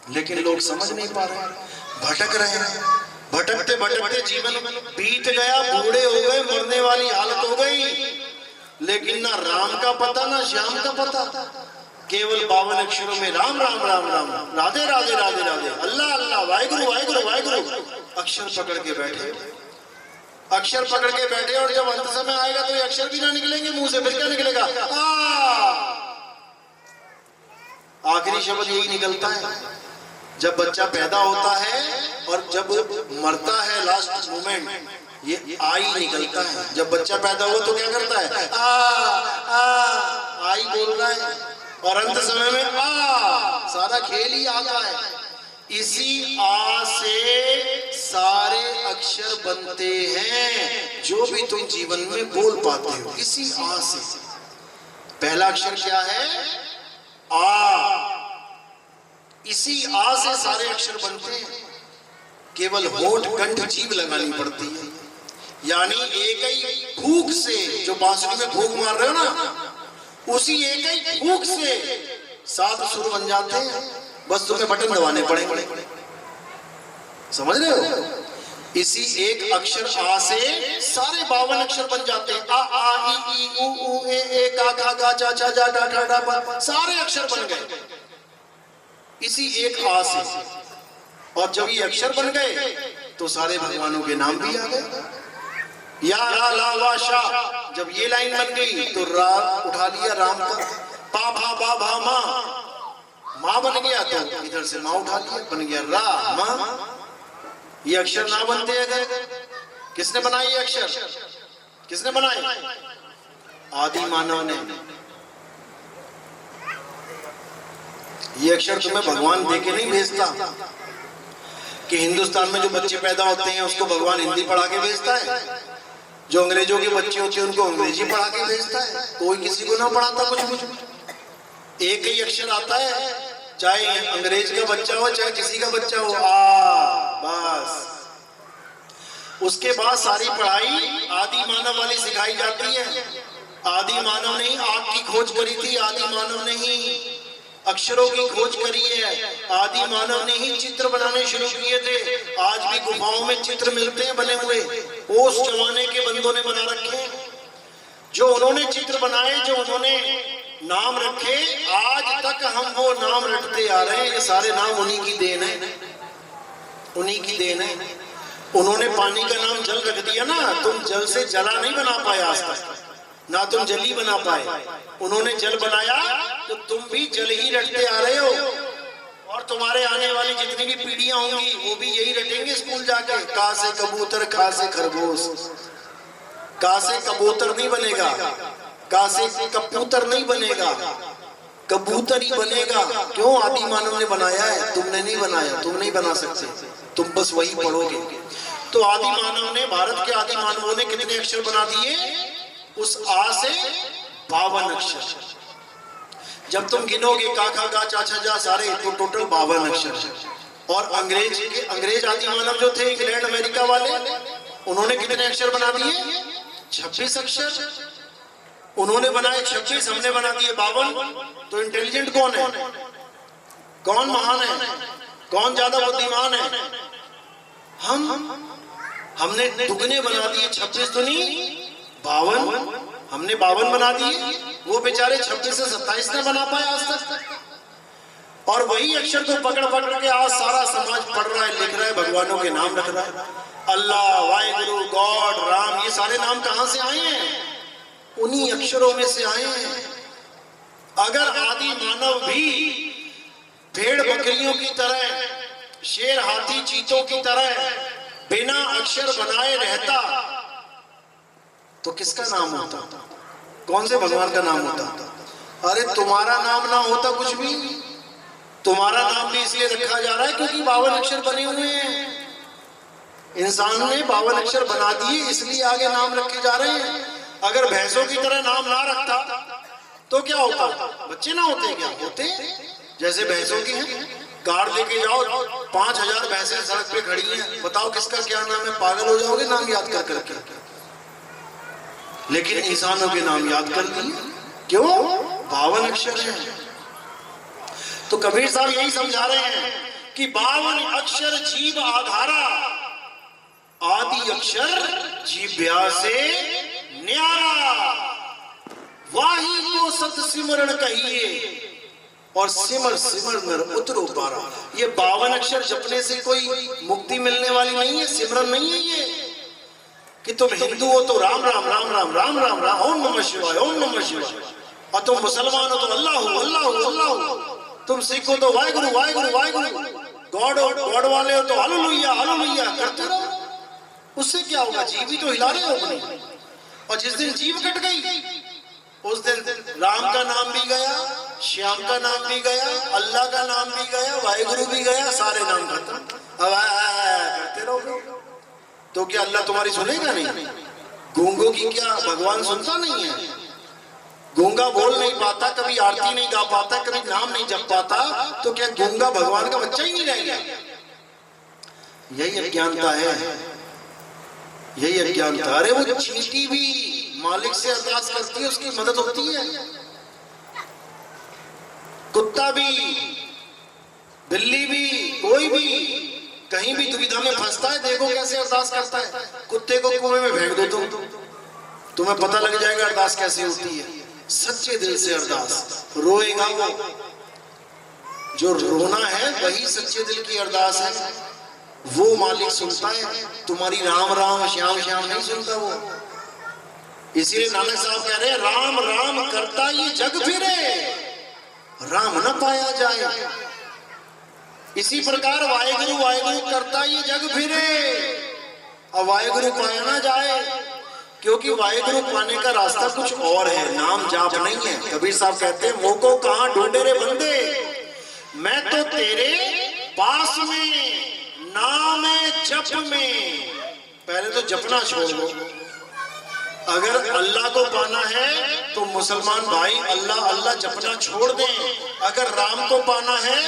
लेकिन लोग समझ नहीं पा रहे, भटक रहे हैं। भटकते भटकते जीवन बीत गया, बूढ़े हो गए, मरने वाली हालत हो गई, लेकिन ना राम का पता ना श्याम का पता। केवल 52 अक्षरों में राम राम राम राम, राधे राधे राधे राधे, अल्लाह अल्लाह, वाहिगुरु वाहिगुरु वाहिगुरु, अक्षर पकड़ के बैठे, अक्षर पकड़ के बैठे। और जब अंत समय आएगा तो ये अक्षर भी ना निकलेंगे मुंह से, फिर क्या निकलेगा? आखिरी शब्द यही निकलता है जब बच्चा पैदा होता है और जब मरता है, लास्ट मोमेंट, ये आई निकलता है। जब बच्चा पैदा हुआ तो क्या करता है? आई बोल रहा है, और अंत समय में सारा खेल ही आता है। इसी आ से सारे अक्षर बनते हैं जो भी तुम जीवन में बोल पाते हो, इसी आ से। पहला अक्षर क्या है? आ। इसी आ से सारे अक्षर बनते हैं। केवल होठ कंठ जीभ लगानी पड़ती है, यानी एक ही फूंक से, जो बांसुरी में फूंक मार रहे हो ना, उसी एक ही फूंक से 7 सुर बन जाते हैं। बस तुम्हें बटन दबाने पड़ेंगे, समझ रहे हो? इसी एक अक्षर आ से सारे 52 अक्षर बन जाते हैं। आ ई ई उ ऊ ए ए का खा गा चा चा जा डा डा डा, सारे अक्षर बन गए इसी एक आ से। और जब ये अक्षर बन गए तो सारे भगवानों के नाम भी आ गए। या रा ला वा शा, जब ये लाइन बन गई तो रा उठा लिया राम का। पा भा बा भा मा, माँ बन गया तो इधर से माँ उठा लिया, बन गया रा माँ। ये अक्षर ना बनते अगर, किसने बनाए ये अक्षर? किसने बनाए? आदि मानव ने। ये अक्षर तुम्हें भगवान देके नहीं भेजता कि हिंदुस्तान में जो बच्चे पैदा होते हैं उसको भगवान हिंदी पढ़ा के भेजता है, जो अंग्रेजों के बच्चे होते हैं उनको अंग्रेजी पढ़ा के भेजता है। कोई किसी को ना पढ़ाता कुछ। एक ही अक्षर आता है, चाहे अंग्रेज का बच्चा हो चाहे किसी का बच्चा हो, बस। उसके बाद सारी पढ़ाई आदि मानव वाली सिखाई जाती है। आदि मानव ने ही आग की खोज करी थी, आदि मानव ने ही अक्षरों की खोज करी है, आदि मानव ने ही चित्र बनाने शुरू किए थे। आज भी गुफाओं में चित्र मिलते हैं बने हुए, उस जमाने के बंदों ने बना रखे हैं। जो उन्होंने चित्र बनाए, जो उन्होंने नाम रखे, आज तक हम वो नाम रटते आ रहे हैं। ये सारे नाम उन्हीं की देन है, उन्हीं की देन है। उन्होंने पानी का नाम जल रख दिया ना, तुम जल से जला नहीं बना पाए आज तक, ना तुम जल ही बना पाए। उन्होंने जल बनाया तो तुम भी जल ही रटते आ रहे हो, और तुम्हारे आने वाली जितनी भी पीढ़ियां होंगी वो भी यही रटेंगे स्कूल जाके। का से कबूतर, खा से खरगोश। का से कबूतर नहीं बनेगा, का से कबूतर नहीं बनेगा, कबूतर ही बनेगा। क्यों? आदि मानव ने बनाया है, तुमने नहीं बनाया, तुम नहीं बना सकते, तुम बस वही पढ़ोगे। तो आदि मानव ने, भारत के आदि मानवों ने कितने अक्षर बना दिए? उस आ से 52 अक्षर। जब तुम गिनोगे का खा गा चा छा जा सारे, तो टोटल 52 अक्षर। और अंग्रेज आदि मानव जो थे, इंग्लैंड अमेरिका वाले, उन्होंने कितने अक्षर बना दिए? 26 अक्षर उन्होंने बनाए, 26 हमने बना दिए 52। तो इंटेलिजेंट कौन है? कौन महान है? कौन ज्यादा बुद्धिमान है? हमने दुगने बना दिए, 26 दुनी 52, हमने 52 बना दिए। वो बेचारे 26 से 27 ने बना पाए आज तक। और वही अक्षर को पकड़ पकड़ के आज सारा समाज पढ़ रहा है, लिख रहा है, भगवानों के नाम रख रहा है। अल्लाह, वाहिगुरु, गॉड, राम, ये सारे नाम कहां से आए हैं? उन्हीं अक्षरों में से आए हैं। अगर आदि मानव भी भेड़ बकरियों की तरह, शेर हाथी चीतों की तरह बिना अक्षर बनाए रहता तो किसका नाम होता? कौन से भगवान का नाम होता? अरे तुम्हारा नाम ना होता कुछ भी। तुम्हारा नाम भी इसलिए रखा जा रहा है क्योंकि 52 अक्षर बने हुए हैं। इंसान ने 52 अक्षर बना दिए, इसलिए आगे नाम रखे जा रहे हैं। अगर भैंसों की तरह नाम ना रखता तो क्या होता? बच्चे ना होते? क्या होते? जैसे भैंसों की हैं, कार्ड लेके जाओ, 5000 भैंसें सड़क पे खड़ी हैं, बताओ किसका क्या नाम है? पागल हो जाओगे नाम याद कर करके। लेकिन इंसानों के नाम याद कर लिए, क्यों? 52 अक्षर है। तो कबीर साहब यही समझा रहे हैं कि 52 अक्षर जीव आधारा, आदि अक्षर जीव्या से न्यारा, वाही को सत सिमरण कहिए और सिमर सिमर नर उतरो पारा। ये 52 अक्षर जपने से कोई मुक्ति मिलने वाली नहीं है, सिमरन नहीं है ये कि तुम हिंदू हो तो राम राम राम राम राम राम राम ओम नमः शिवाय ओम नमः शिवाय, और तुम मुसलमान हो तो अल्लाह हो अल्लाह हो अल्लाह हो, तुम सिख हो तो वाहेगुरु वाहेगुरु वाहेगुरु, गॉड वाले हो तो हालेलुया हालेलुया करते रहो। उससे क्या होगा? जीव ही तो हिला रहे हो अपने। और जिस दिन जीव कट गई उस दिन राम का नाम भी गया, श्याम का नाम भी गया, अल्लाह का नाम भी गया, वाहेगुरु भी गया, सारे नाम खत्म। अब करते रहो तो क्या अल्लाह तुम्हारी सुनेगा नहीं? गूंगों की क्या भगवान सुनता नहीं है? गूंगा बोल नहीं पाता, कभी आरती नहीं गा पाता, कभी नाम नहीं जप पाता, तो क्या गूंगा भगवान का बच्चा ही नहीं रह गया? यही अज्ञानता है, यही अज्ञानता। अरे वो चींटी भी मालिक से अरदास करती है, उसकी मदद होती है। कुत्ता भी, बिल्ली भी, कोई भी कहीं भी दुविधा में फंसता है, देखो कैसे अरदास करता है। कुत्ते को कुएं में फेंक दो तो तुम्हें पता लग जाएगा अरदास कैसे होती है। सच्चे दिल से अरदास, रोएगा वो, जो रोना है वही सच्चे दिल की अरदास है, वो मालिक सुनता है। तुम्हारी राम राम श्याम श्याम नहीं सुनता वो। इसीलिए नानक साहब कह रहे हैं राम राम करता ये जग फिरे, राम न पाया जाए। इसी प्रकार वाहेगुरु वाहेगुरु करता ये जग फिरे, और वाहेगुरु पाया ना जाए, क्योंकि वाहेगुरु पाने का रास्ता कुछ और है, नाम जाप नहीं है। कबीर साहब कहते हैं मोको कहां ढूंढे रे बंदे, मैं तो तेरे पास में, नाम जप में। पहले तो जपना छोड़ दो। अगर अल्लाह को पाना है तो मुसलमान भाई अल्लाह अल्लाह जपना छोड़ दें। अगर राम को पाना है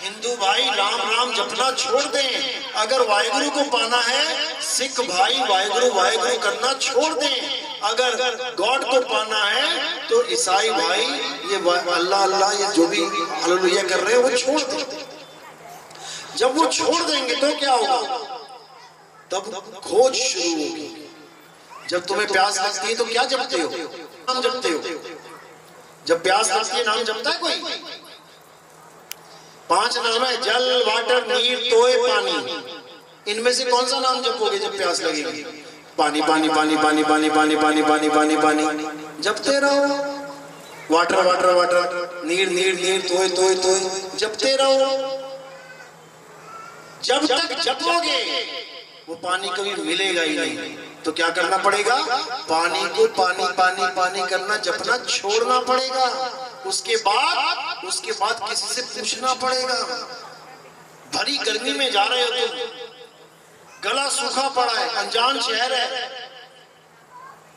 हिंदू भाई राम राम जपना छोड़ दें। अगर वाहेगुरु को पाना है सिख भाई वाहेगुरु वाहेगुरु करना छोड़ दें। अगर गॉड को पाना है तो ईसाई भाई ये अल्लाह अल्लाह ये जो भी हालेलुया कर रहे हैं वो छोड़ दें। जब वो छोड़ देंगे तो क्या होगा? तब खोज शुरू होगी। जब तुम्हें प्यास लगती है तो क्या जपते हो? नाम जपते हो। जब प्यास लगती है नाम जपता है कोई? 5 नाम है, जल वाटर नीर तोय पानी। इनमें से कौन सा नाम जपोगे जब प्यास लगेगी? पानी पानी पानी पानी पानी पानी पानी पानी पानी पानी जपते रहो। वाटर वाटर वाटर, नीर नीर नीर, तोय तोय तोय, जपते रहो। जब तक जपोगे वो पानी कभी मिलेगा ही नहीं। तो क्या करना पड़ेगा? पानी को पानी पानी पानी करना, जपना छोड़ना पड़ेगा। उसके बाद किसी से पूछना पड़ेगा। भरी गर्मी में जा रहे हो तुम, गला सूखा पड़ा है, अनजान शहर है,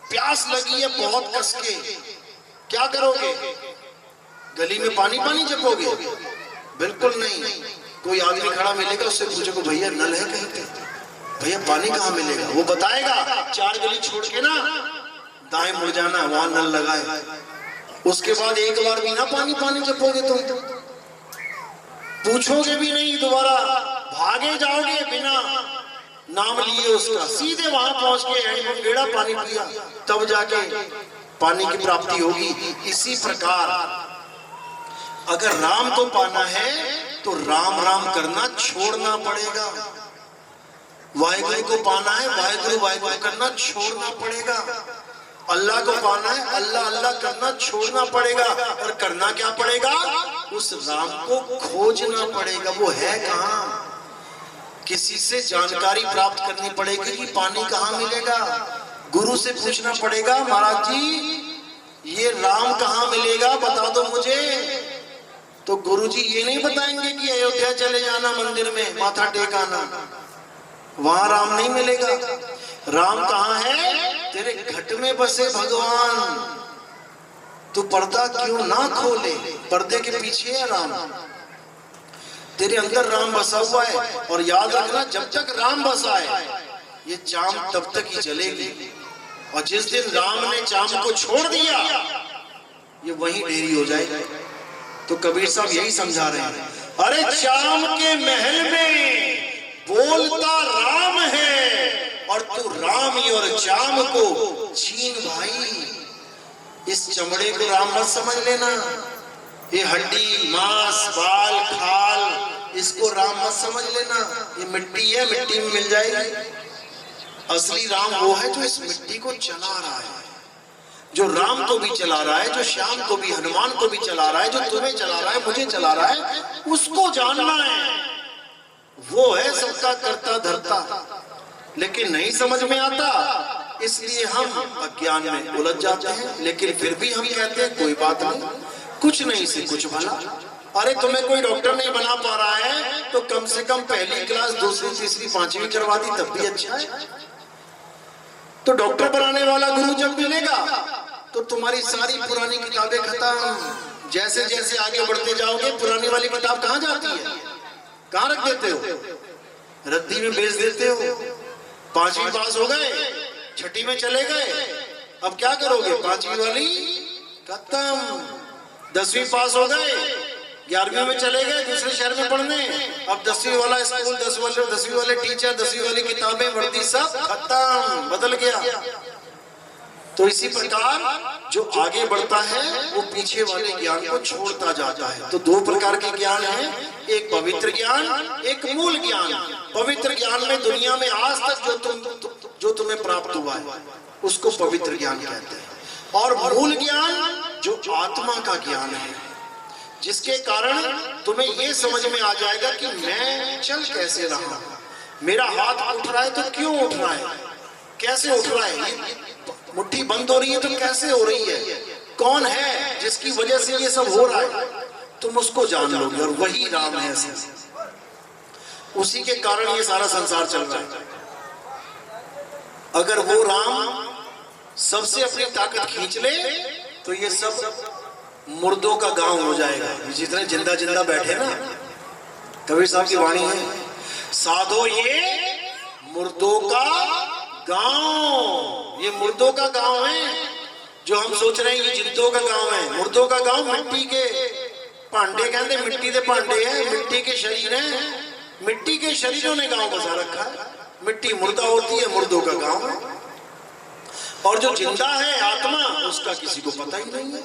प्यास लगी है बहुत कस के, क्या करोगे? गली में पानी पानी जपोगे? बिल्कुल नहीं। कोई आदमी खड़ा मिलेगा, उससे पूछोगे भैया नल है कहीं पे? भैया पानी कहाँ मिलेगा? वो बताएगा 4 गली छोड़ के ना दाएं मुड़ जाना, वहां नल लगा है। उसके बाद एक बार भी ना पानी पानी जपोगे तुम, पूछोगे भी नहीं दोबारा, भागे जाओगे बिना नाम लिए उसका, सीधे वहां पहुंच के गेड़ा पानी पिया, तब जाके पानी की प्राप्ति होगी। इसी प्रकार अगर राम को पाना है तो राम राम करना छोड़ना पड़ेगा। वाहेगुरु को पाना है वाहेगुरु वाहेगुरु करना छोड़ना पड़ेगा। अल्लाह को पाना है अल्लाह अल्लाह करना छोड़ना पड़ेगा। और करना क्या पड़ेगा? उस राम को खोजना पड़ेगा। वो है कहाँ? किसी से जानकारी प्राप्त करनी पड़ेगी कि पानी कहाँ मिलेगा। गुरु से पूछना पड़ेगा, महाराज जी ये राम कहाँ मिलेगा बता दो मुझे। तो गुरु जी ये नहीं बताएंगे कि अयोध्या चले जाना, मंदिर में माथा टेकाना, वहां राम नहीं मिलेगा। राम कहाँ है? तेरे घट में बसे भगवान। तू पर्दा क्यों ना खोले, पर्दे के पीछे है राम। तेरे अंदर राम बसा हुआ है। और याद रखना, जब तक राम बसा है ये चाम तब तक ही चलेगी। और जिस दिन राम ने चाम को छोड़ दिया ये वही ढेरी हो जाएगा। तो कबीर साहब यही समझा रहे हैं, अरे चाम के महल बोलता राम है और तू रामी और जाम को छीन भाई। इस चमड़े को राम मत समझ लेना, ये हड्डी मांस बाल खाल इसको राम मत समझ लेना। ये मिट्टी है, मिट्टी में मिल जाएगी। असली राम वो है जो इस मिट्टी को चला रहा है, जो राम को भी चला रहा है, जो श्याम को भी, हनुमान को भी चला रहा है, जो तुम्हें चला रहा है, मुझे चला रहा है, उसको जानना है। वो है सबका करता धरता, लेकिन नहीं समझ में आता, इसलिए हम अज्ञान में उलझ जाते हैं। लेकिन फिर भी हम कहते हैं कोई बात नहीं, कुछ नहीं से कुछ भला। अरे तुम्हें कोई डॉक्टर नहीं बना पा रहा है तो कम से कम पहली क्लास दूसरी तीसरी पांचवी करवा दी तब भी अच्छा है। तो डॉक्टर बनाने वाला गुरु जब मिलेगा तो तुम्हारी सारी पुरानी किताबें खत्म। जैसे जैसे आगे बढ़ते जाओगे पुरानी वाली किताब कहाँ जाती है, कहाँ रख देते हो? रद्दी में बेच देते हो। पांचवी पास हो गए, छठी में चले गए, अब क्या करोगे? पांचवी वाली खत्म। 10वीं पास हो गए, 11वीं में चले गए दूसरे शहर में पढ़ने, अब 10वीं वाला स्कूल, 10वीं वाले टीचर, 10वीं वाली किताबें वर्दी सब खत्म, बदल गया। तो इसी प्रकार जो आगे बढ़ता है वो पीछे वाले ज्ञान को छोड़ता जाता है। तो दो प्रकार के ज्ञान है, एक पवित्र ज्ञान, एक मूल ज्ञान। पवित्र ज्ञान में दुनिया में आज तक जो तुम्हें प्राप्त हुआ है उसको पवित्र ज्ञान कहते हैं। और मूल ज्ञान जो आत्मा का ज्ञान है, जिसके कारण तुम्हें ये समझ में आ जाएगा कि मैं चल कैसे रहा हूं, मेरा हाथ उठ रहा है तो क्यों उठ रहा है, कैसे उठ रहा है, मुट्ठी बंद हो रही है तो कैसे हो रही है, कौन है जिसकी वजह से ये सब हो रहा है, तुम उसको जान लोगे। और वही राम है, उसी के कारण ये सारा संसार चल रहा है। अगर वो राम सबसे अपनी ताकत खींच ले तो ये सब मुर्दों का गांव हो जाएगा। जितने जिंदा जिंदा बैठे ना, कबीर साहब की वाणी है, साधो ये मुर्दों का गांव। ये मुर्दों का गांव है। जो हम सोच रहे हैं ये जिंदों का गांव है, मुर्दों का गांव। मिट्टी के भांडे कहते, मिट्टी के भांडे हैं, मिट्टी के शरीर हैं, मिट्टी के शरीरों ने गांव बसा रखा है। मिट्टी मुर्दा होती है, मुर्दों का गांव है। और जो जिंदा है आत्मा, उसका किसी को पता ही नहीं है।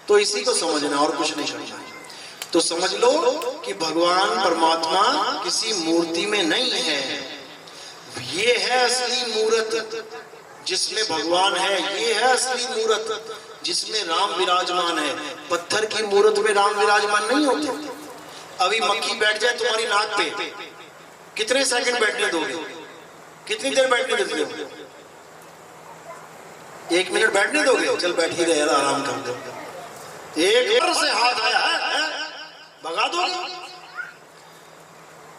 तो इसी को समझना और कुछ नहीं समझना। तो समझ लो कि भगवान परमात्मा किसी मूर्ति में नहीं है, ये है असली मूर्त जिसमें भगवान है, ये है असली मूर्त जिसमें राम विराजमान है। पत्थर की मूर्त में राम विराजमान नहीं होते। अभी मक्खी बैठ जाए तुम्हारी नाक पे, कितने सेकंड बैठने दोगे? कितनी देर बैठने देते हो? 1 मिनट बैठने दोगे? चल बैठ ही रहे, आराम कर दो। एक बार से हाथ आया है भगा दोगे?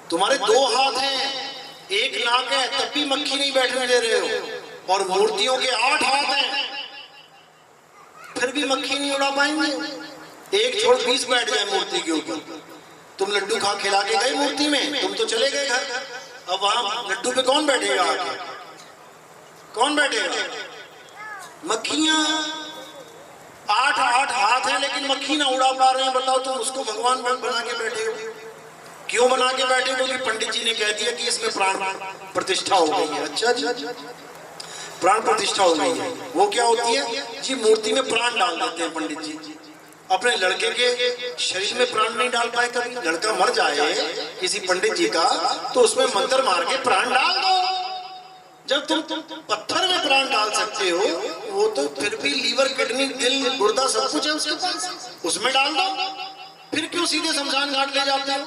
तुम्हारे 2 हाथ हैं, 1 नाक है, तब भी मक्खी नहीं बैठने दे रहे हो। और मूर्तियों के 8 हाथ हैं, फिर भी मक्खी नहीं उड़ा पाएंगे। 1 छोड़ 20 बैठ जाए मूर्ति के ऊपर। तुम लड्डू खा खिला के गए मूर्ति में, तुम तो चले गए घर। अब वहां लड्डू पे कौन बैठेगा आके? कौन बैठेगा? मक्खियां 8 हाथ हैं लेकिन मक्खी ना उड़ा पा रहे हैं। बताओ तुम उसको भगवान बना के बैठे हो? क्यों बना के बैठे? क्योंकि पंडित जी ने कह दिया कि इसमें प्राण प्रतिष्ठा हो गई है। अच्छा जी, प्राण प्रतिष्ठा हो गई है। वो क्या होती है जी? मूर्ति में प्राण डाल देते हैं पंडित जी। अपने लड़के के शरीर में प्राण नहीं डाल पाए कभी। लड़का मर जाए किसी पंडित जी का तो उसमें मंत्र मार के प्राण डाल दो। जब तुम पत्थर में प्राण डाल सकते हो, वो तो फिर भी लीवर किडनी दिल गुर्दा सब कुछ है उसके पास, उसमें डाल दो। फिर क्यों सीधे शमशान घाट ले जाते हो?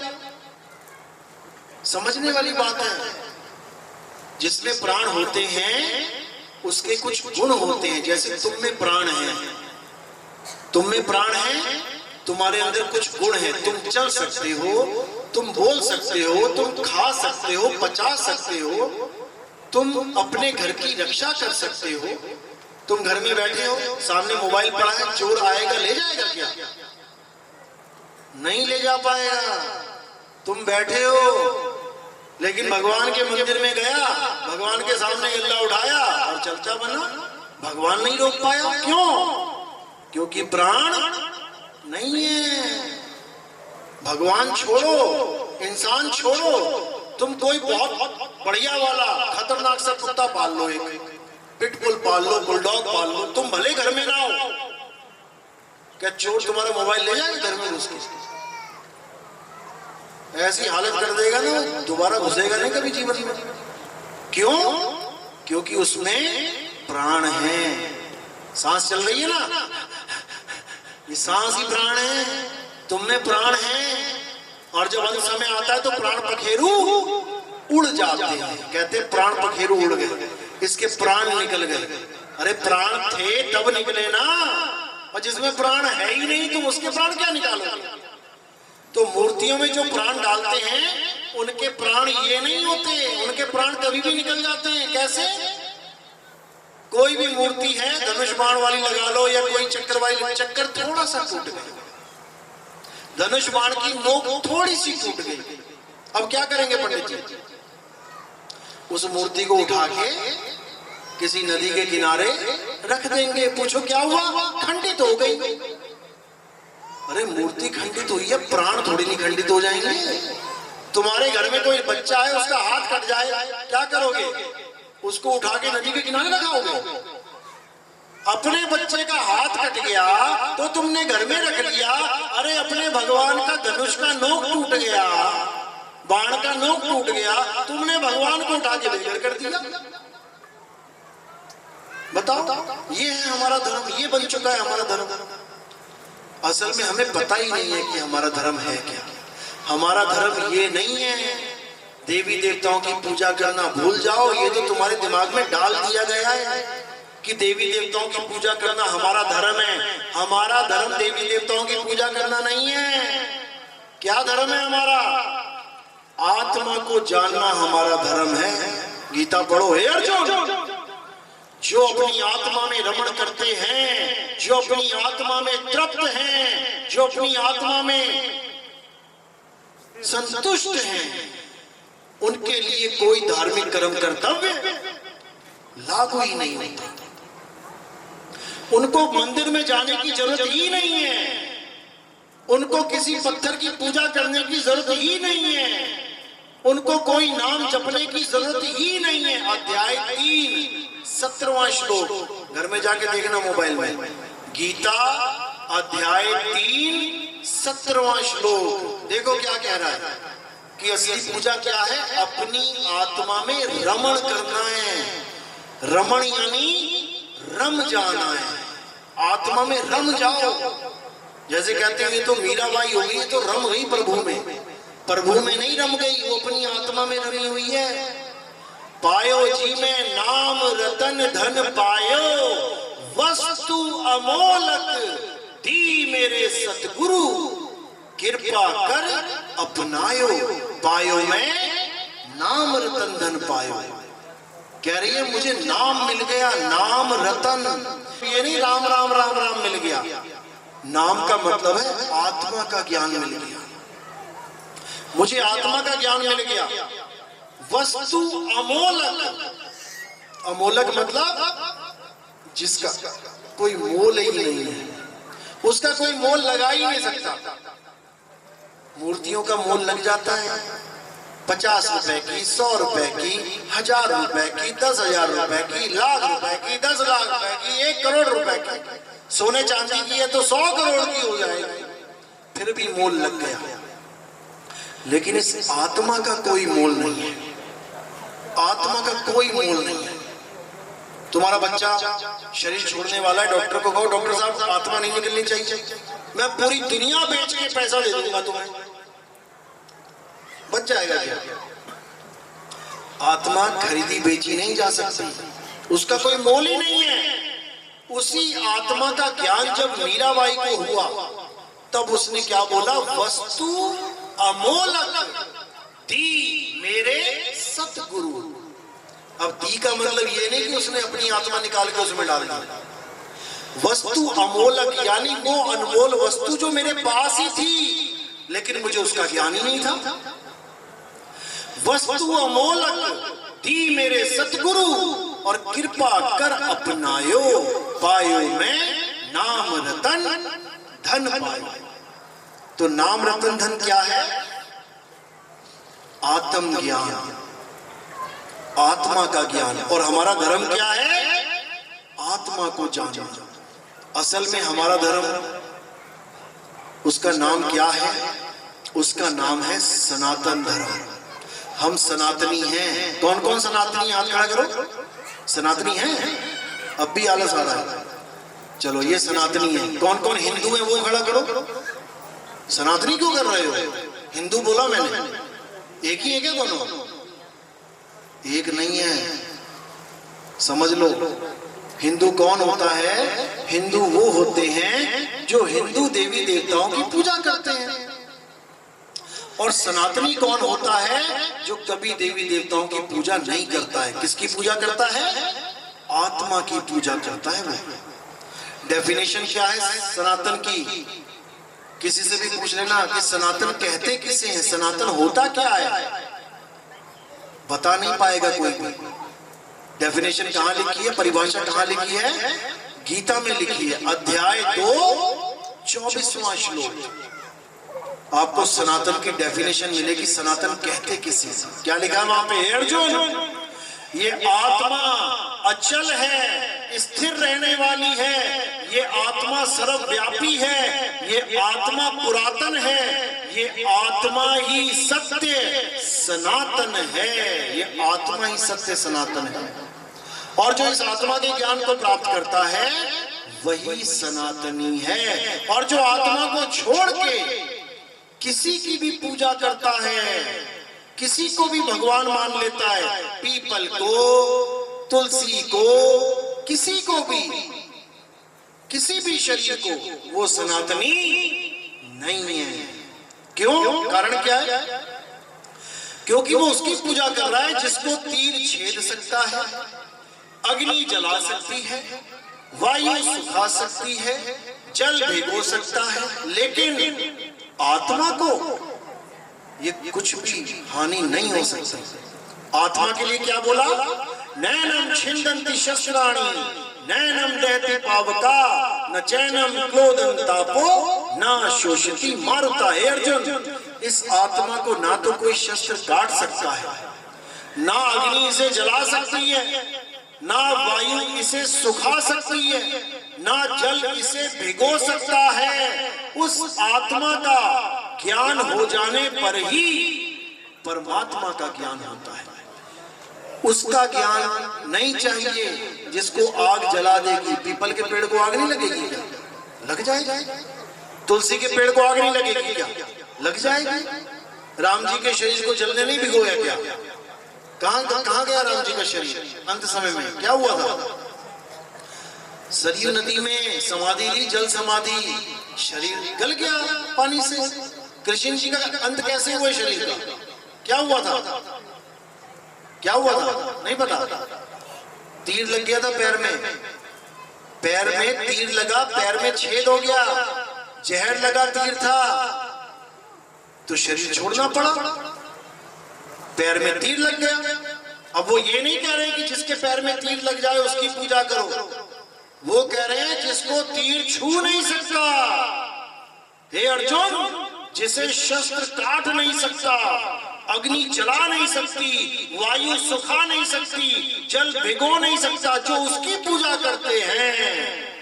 समझने वाली बात है। जिसमें प्राण होते हैं उसके कुछ गुण होते हैं। जैसे तुम में प्राण है, तुम में प्राण है, तुम्हारे अंदर कुछ गुण है। तुम चल सकते हो, तुम बोल सकते हो, तुम खा सकते हो, पचा सकते हो, तुम अपने घर की रक्षा कर सकते हो। तुम घर में बैठे हो, सामने मोबाइल पड़ा है, चोर आएगा ले जाएगा क्या? नहीं ले जा पाएगा। तुम बैठे हो लेकिन भगवान के मंदिर में गया, भगवान के सामने गल्ला उठाया और चर्चा बना, भगवान नहीं रोक पाया। क्यों? क्योंकि प्राण नहीं है। भगवान छोड़ो, इंसान छोड़ो, तुम कोई बहुत बढ़िया वाला खतरनाक सा कुत्ता पाल लो, एक पिटबुल पाल लो, बुलडॉग पाल लो, तुम भले घर में ना हो, क्या चोर तुम्हारा मोबाइल ले जाएगा घर में घुस के? ऐसी हालत कर देगा ना, दोबारा घुसेगा नहीं कभी जीवन में। क्यों? क्योंकि उसमें प्राण है। सांस चल रही है ना, ये सांस ही प्राण है, तुम में प्राण है। और जब अंत समय आता है तो प्राण पखेरु उड़ जाते हैं, कहते हैं प्राण पखेरु उड़ गए, इसके प्राण निकल गए। अरे प्राण थे तब निकले ना, और जिसमें प्राण है ही नहीं तुम उसके प्राण क्या निकालोगे? तो मूर्तियों में जो प्राण डालते हैं उनके प्राण ये नहीं होते, उनके प्राण कभी भी निकल जाते हैं। कैसे? कोई भी मूर्ति है धनुष बाण वाली लगा लो या कोई चक्कर वाली, चक्कर थोड़ा सा टूट गया, धनुष बाण की नोक थोड़ी सी टूट गई, अब क्या करेंगे पंडित जी? उस मूर्ति को उठा के किसी नदी के किनारे रख देंगे, पूछो क्या हुआ? खंडित हो गई। अरे मूर्ति खंडित हुई है, प्राण थोड़ी नहीं खंडित हो जाएंगे। तुम्हारे घर में कोई बच्चा है, उसका हाथ कट जाए, क्या करोगे? उसको उठा के नदी के किनारे लगाओगे? अपने बच्चे का हाथ कट गया तो तुमने घर में रख लिया। अरे अपने भगवान का धनुष का नोक टूट गया, बाण का नोक टूट गया, तुमने भगवान को उठा के बेघर कर दिया। बताओ, ये है हमारा धर्म, ये बन चुका है हमारा धर्म। असल में हमें पता ही नहीं है कि हमारा धर्म है क्या। हमारा धर्म ये नहीं है देवी देवताओं की पूजा करना भूल जाओ, ये तो तुम्हारे दिमाग में डाल दिया गया है कि देवी देवताओं की पूजा करना हमारा धर्म है। हमारा धर्म देवी देवताओं की पूजा करना नहीं है। क्या धर्म है हमारा? आत्मा को जानना हमारा धर्म है। गीता पढ़ो हे अर्जुन, जो अपनी आत्मा में रमण करते हैं, जो अपनी आत्मा में तृप्त हैं, जो अपनी आत्मा में संतुष्ट हैं, उनके लिए कोई धार्मिक कर्म कर्तव्य लागू ही नहीं होता। उनको मंदिर में जाने की जरूरत ही नहीं है, उनको किसी पत्थर की पूजा करने की जरूरत ही नहीं है, उनको कोई नाम जपने की जरूरत ही नहीं है। अध्याय 3 17वां श्लोक घर में जाके देखना मोबाइल में, गीता अध्याय 3 17वां श्लोक देखो क्या कह रहा है कि असली पूजा क्या है? अपनी आत्मा में रमण करना है। रमण यानी रम जाना है, आत्मा में रम जाओ। जैसे कहते हैं ये तो मीराबाई हो गई, तो रम गई प्रभु में, प्रभु में नहीं रम गई, वो अपनी आत्मा में रमी हुई है। पायो जी में नाम रतन धन पायो, वस्तु अमोलक दी मेरे सतगुरु, कृपा कर अपनायो, पायो में नाम रतन धन पायो। कह रही है मुझे नाम मिल गया, नाम रतन, ये नहीं राम राम राम राम मिल गया। नाम का मतलब है आत्मा का ज्ञान मिल गया, मुझे आत्मा का ज्ञान मिल गया। वस्तु अमोलक, अमोलक मतलब जिसका कोई मोल ही नहीं है, उसका कोई मोल लगा ही नहीं सकता। मूर्तियों का मोल लग जाता है 50 रुपए की, 100 रुपए की, 1000 रुपए की, 10,000 रुपए की, लाख रुपए की, 10 लाख रुपए की, 1 करोड़ रुपए की। सोने चांदी की है तो 100 करोड़ की हो जाएगी, फिर भी मोल लग गया। लेकिन इस आत्मा का कोई मोल नहीं है, आत्मा का कोई मोल नहीं है। तुम्हारा बच्चा शरीर छोड़ने वाला है, डॉक्टर को कहो डॉक्टर साहब आत्मा नहीं निकलनी चाहिए, मैं पूरी दुनिया बेच के पैसा दे दूंगा तुम्हें, बच जाएगा क्या? आत्मा खरीदी बेची नहीं जा सकती, उसका कोई मोल ही नहीं है। उसी आत्मा का ज्ञान जब मीराबाई को हुआ तब उसने क्या बोला? वस्तु अमोलक दी मेरे सतगुरु। अब दी का मतलब ये नहीं कि उसने अपनी आत्मा निकाल के उसमें डाल दी। वस्तु अमोलक यानी वो अनमोल वस्तु जो मेरे पास ही थी लेकिन मुझे उसका ज्ञान ही नहीं था। वस्तु अमोलक दी मेरे सतगुरु और कृपा कर अपनायो, पायो मैं नाम रतन धन पायो। तो नाम रतन धन क्या है? आत्म ज्ञान, आत्मा का ज्ञान। और हमारा धर्म क्या है? आत्मा को जानना। असल में हमारा धर्म, उसका नाम क्या है? उसका नाम है सनातन धर्म। हम सनातनी हैं। कौन कौन सनातनी? हाथ खड़ा करो। सनातनी हैं? अब भी आलस आ रहा है। चलो, ये सनातनी है। कौन कौन हिंदू है वो खड़ा करो। सनातनी क्यों कर रहे हो? हिंदू बोला मैंने। एक ही है क्या दोनों? एक नहीं है, समझ लो। हिंदू कौन होता है? हिंदू वो होते हैं जो हिंदू देवी देवताओं की पूजा करते हैं। और सनातनी कौन होता है? जो कभी देवी देवताओं की पूजा नहीं करता है। किसकी पूजा करता है? आत्मा की पूजा करता है वो। डेफिनेशन क्या है सनातन की? किसी से भी पूछ लेना कि सनातन कहते किसे हैं, सनातन होता क्या है, बता नहीं पाएगा कोई भी। डेफिनेशन कहां लिखी है? परिभाषा कहां लिखी है? गीता में लिखी है, अध्याय 2 24वां श्लोक। आपको सनातन की डेफिनेशन मिलेगी। सनातन कहते किसे? क्या लिखा है वहां पे? अर्जुन, ये आत्मा अचल है, स्थिर रहने वाली है। ये आत्मा सर्वव्यापी है। ये आत्मा पुरातन है। ये आत्मा ही सत्य सनातन है। ये आत्मा ही सत्य सनातन है। और जो इस आत्मा के ज्ञान को प्राप्त करता है वही सनातनी है। और जो आत्मा को छोड़ के किसी की भी पूजा करता है, किसी को भी भगवान मान लेता है, पीपल को, तुलसी को, किसी को भी, किसी भी शरीर को, वो सनातनी नहीं है। क्यों? कारण क्या है? क्योंकि वो उसकी पूजा कर रहा है जिसको तीर छेद सकता है, अग्नि जला सकती है, वायु सुखा सकती है, जल भिगो सकता है, लेकिन आत्मा को ये कुछ भी हानि नहीं हो सकती। आत्मा के लिए क्या बोला? नैनम छिंदन्ति शस्त्राणि नैनम दहति पावका न चैनम क्रोधम तापो न शोषति मारुता। हे अर्जुन, इस आत्मा को ना तो कोई शस्त्र काट सकता है, ना अग्नि इसे जला सकती है, ना वायु इसे सुखा सकती है, ना जल इसे भिगो सकता है। उस आत्मा का ज्ञान हो जाने पर ही परमात्मा का ज्ञान होता है। उसका ज्ञान नहीं चाहिए जिसको आग जला देगी। पीपल के पेड़ को आग नहीं लगेगी क्या? लग जाएगी। तुलसी के पेड़ को आग नहीं लगेगी क्या? लग जाएगी। राम जी के शरीर को जलने नहीं भिगोया क्या? कहां गया राम जी का शरीर? अंत समय में क्या हुआ था? सरयू नदी में समाधि ली, जल समाधि, शरीर गल गया पानी से। कृष्ण जी का अंत कैसे हुआ शरीर का? क्या हुआ था? क्या हुआ था? नहीं पता। तीर लग गया था पैर में, पैर में तीर लगा, पैर में छेद हो गया, जहर लगा तीर था, तो शरीर छोड़ना पड़ा। पैर में तीर लग गया। अब वो ये नहीं कह रहे कि जिसके पैर में तीर लग जाए उसकी पूजा करो, वो कह रहे हैं जिसको तीर छू नहीं सकता। हे अर्जुन, जिसे शस्त्र काट नहीं सकता, अग्नि जला नहीं सकती, वायु सुखा नहीं सकती, जल भिगो नहीं सकता, जो उसकी पूजा करते हैं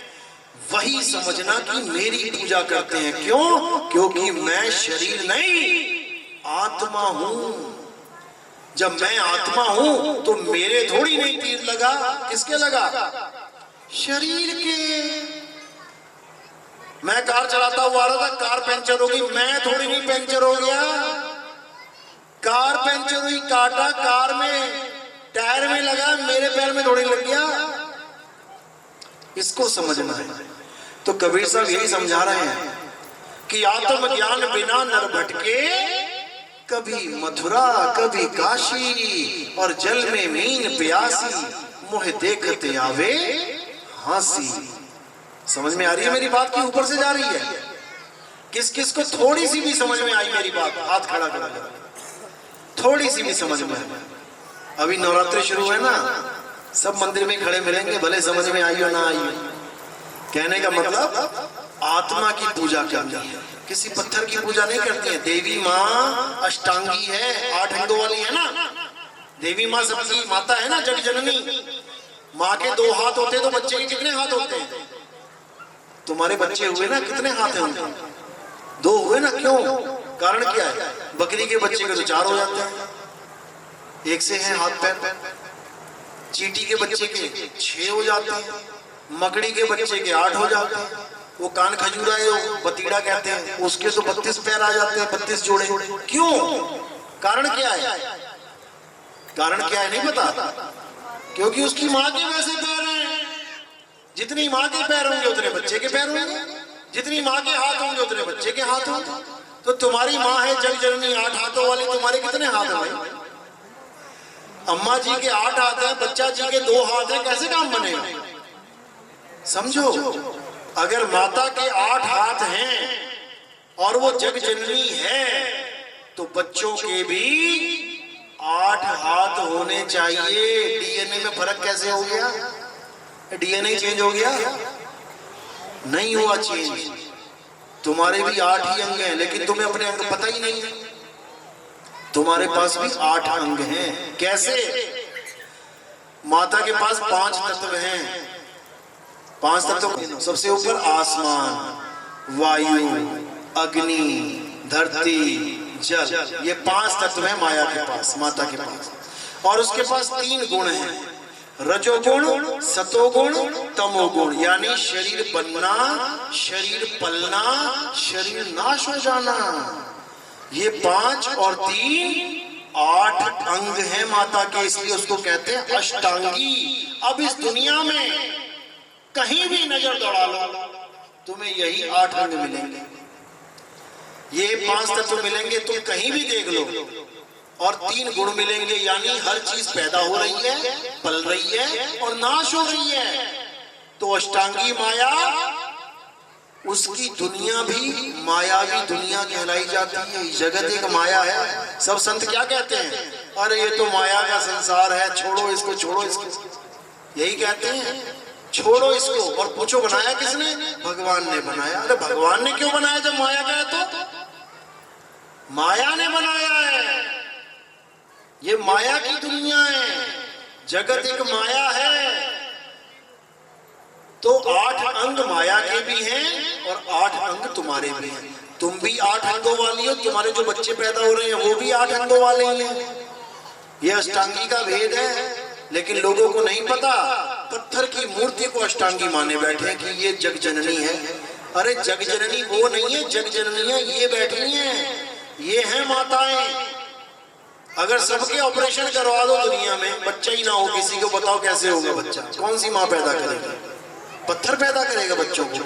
वही समझना कि मेरी पूजा करते हैं। क्यों? क्योंकि मैं शरीर नहीं, आत्मा हूं। जब मैं आत्मा हूं तो मेरे थोड़ी नहीं तीर लगा। किसके लगा? शरीर के। मैं कार चलाता हुआ आ रहा था, कार पंचर हो गई, मैं थोड़ी नहीं पंचर हो गया। कार पंचर हुई, काटा कार में, टायर में लगा, मेरे पैर में थोड़ी लग गया। इसको समझना है। तो कबीर साहब यही समझा रहे हैं कि आत्मज्ञान बिना नर भटके, कभी मथुरा कभी काशी, और जल में मीन प्यासी, मुँह देखते आवे हंसी। समझ में आ रही है मेरी बात की ऊपर से जा रही है? किस किस को थोड़ी सी भी समझ में आई मेरी बात? हाथ खड़ा करा। थोड़ी सी भी समझ में आई? अभी नवरात्रि शुरू है ना, सब मंदिर में खड़े मिलेंगे, भले समझ में आई हो ना आई हो। कहने का मतलब आत्मा की पूजा करनी है। किसी पत्थर की पूजा नहीं करती है। देवी माँ अष्टांगी है, 8 अंगों वाली है ना। देवी माँ सबकी माता है ना, जग जननी। माँ के 2 हाथ होते तो बच्चे के कितने हाथ होते हैं? तुम्हारे बच्चे हुए ना, कितने हाथ हैं उनके? 2 हुए ना। क्यों? कारण क्या है? बकरी के बच्चे के तो 4 हो जाते हैं, 1 से हैं हाथ पैर। चींटी के बच्चे के 6 हो जाते हैं, मकड़ी के बच्चे के 8 हो जाते हैं। वो कान खजूरा है, वो बतीड़ा कहते हैं, उसके तो 32 पैर आ जाते हैं, 32 जोड़े। क्यों? कारण क्या है? कारण क्या है नहीं पता? क्योंकि उसकी माँ के वैसे पैर हैं। जितनी माँ के पैर होंगे उतने बच्चे के पैर होंगे, जितनी माँ के हाथ होंगे उतने बच्चे के हाथ होंगे। तो तुम्हारी माँ है जग जननी 8 हाथों वाली, तुम्हारे कितने हाथ हैं भाई? अम्मा जी के 8 हाथ हैं, बच्चा जी के 2 हाथ हैं, कैसे काम बनेगा? समझो, अगर माता के 8 हाथ हैं और वो जग जननी है तो बच्चों के भी 8 हाथ होने चाहिए। डीएनए में फर्क कैसे हो गया? डीएनए चेंज हो गया? नहीं हुआ चेंज। तुम्हारे भी 8 ही अंग हैं, लेकिन तुम्हें अपने अंग पता ही नहीं है। तुम्हारे पास भी 8 अंग हैं। कैसे? माता के पास 5 तत्व हैं। 5 तत्व, सबसे ऊपर आसमान, वायु, अग्नि, धरती, जल, ये 5 तत्व है माया के पास, माता के पास। और उसके पास 3 गुण हैं, रजोगुण, सतोगुण, तमोगुण। यानी शरीर बनना, शरीर पलना, शरीर नाश हो जाना। ये 5 और 3 8 अंग हैं माता के, इसलिए उसको कहते हैं अष्टांगी। अब इस दुनिया में कहीं भी नजर दौड़ा लो, तुम्हें यही 8 अंग मिलेंगे, ये 5 तत्व मिलेंगे। तुम कहीं भी देख लो, और 3 गुण मिलेंगे। यानी हर चीज पैदा हो रही है, पल रही है और नाश हो रही है। तो अष्टांगी माया, उसकी दुनिया भी मायावी दुनिया कहलाई जाती है। जगत एक माया है। सब संत क्या कहते हैं? अरे ये तो माया का संसार है, छोड़ो इसको, छोड़ो इसको, यही कहते हैं। छोड़ो इसको। और पूछो बनाया किसने? भगवान ने बनाया। अरे भगवान ने क्यों बनाया जब माया का है? तो माया ने बनाया है। ये माया की दुनिया है, जगत एक माया है। तो 8 अंग माया के भी हैं और 8 अंग तुम्हारे भी हैं। तुम भी 8 अंगों वाली हो, तुम्हारे जो बच्चे पैदा हो रहे हैं वो भी 8 अंगों वाले हैं। ये अष्टांगी का भेद है, लेकिन लोगों को नहीं पता। पत्थर की मूर्ति को अष्टांगी माने बैठे हैं कि ये जग जननी है। अरे जग जननी वो नहीं है, जग जननी है ये बैठी हैं, ये हैं माताएं। अगर सबके ऑपरेशन करवा दो दुनिया में, बच्चा ही ना हो किसी को, बताओ कैसे होगा बच्चा? कौन सी माँ पैदा करेगी? पत्थर पैदा करेगा बच्चों को?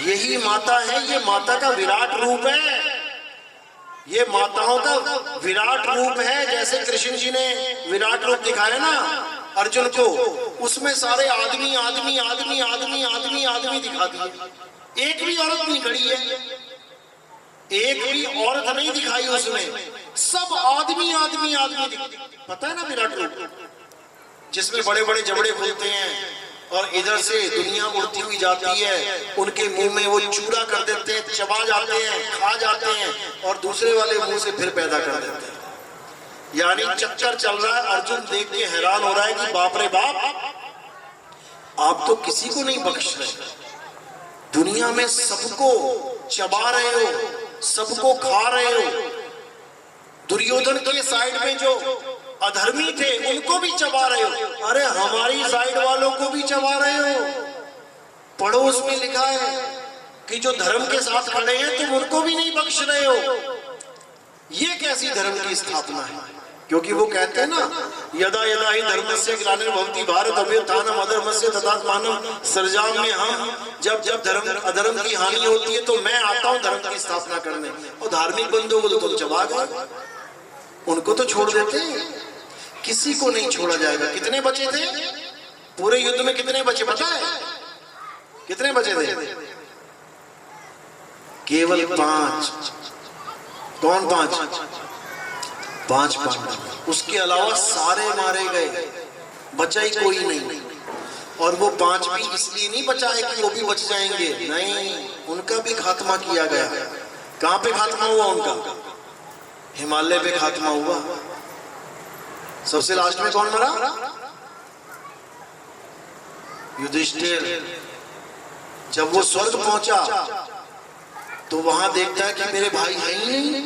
यही माता है, ये माता का विराट रूप है, ये माताओं का विराट रूप है। जैसे कृष्ण जी ने विराट रूप दिखाया ना अर्जुन को, उसमें सारे आदमी आदमी आदमी आदमी आदमी आदमी दिखा दिए। एक भी औरत नहीं खड़ी है, एक भी औरत नहीं दिखाई उसमें, सब आदमी आदमी आदमी। पता है ना विराट रूप, जिसमें बड़े बड़े जबड़े खुलते हैं और इधर से दुनिया उड़ती हुई जाती है, उनके मुंह में वो चूरा कर देते हैं, चबा जाते हैं, खा जाते हैं, और दूसरे वाले मुंह से फिर पैदा कर देते हैं। यानी चक्कर चल रहा है। अर्जुन देख के हैरान हो रहा है कि बाप रे बाप, आप तो किसी को नहीं बख्श रहे, दुनिया में सबको चबा रहे हो, सबको खा रहे हो। दुर्योधन के साइड में जो अधर्मी थे उनको भी चबा रहे हो, अरे हमारी साइड वालों को भी चबा रहे हो। पढ़ो, उसमें लिखा है कि जो धर्म के साथ खड़े हैं तुम उनको भी नहीं बख्श रहे हो। ये कैसी धर्म की स्थापना है? क्योंकि वो कहते हैं ना, यदा यदा ही धर्मस्य ग्लानिर्भवति भारत अभ्युत्थानम् अधर्मस्य तदात्मानं सृजाम्यहम्। हम जब जब धर्म अधर्म की हानि होती है तो मैं आता हूँ धर्म की स्थापना करने। और धार्मिक बंधुओं को तो तुम चबा गए, उनको तो छोड़ देते हैं, किसी को नहीं छोड़ा जाएगा। कितने बचे थे पूरे युद्ध में? कितने बचे पता है? कितने बचे थे? केवल 5। कौन 5? 5। उसके अलावा सारे मारे गए, बचा ही कोई नहीं। और वो 5 भी इसलिए नहीं बचाए कि वो भी बच जाएंगे, नहीं, उनका भी खात्मा किया गया। कहां पे खात्मा हुआ उनका? हिमालय पे खात्मा हुआ। सबसे लास्ट में कौन मरा? युधिष्ठिर। जब वो स्वर्ग पहुंचा तो वहां देखता है कि मेरे भाई हैं ही नहीं।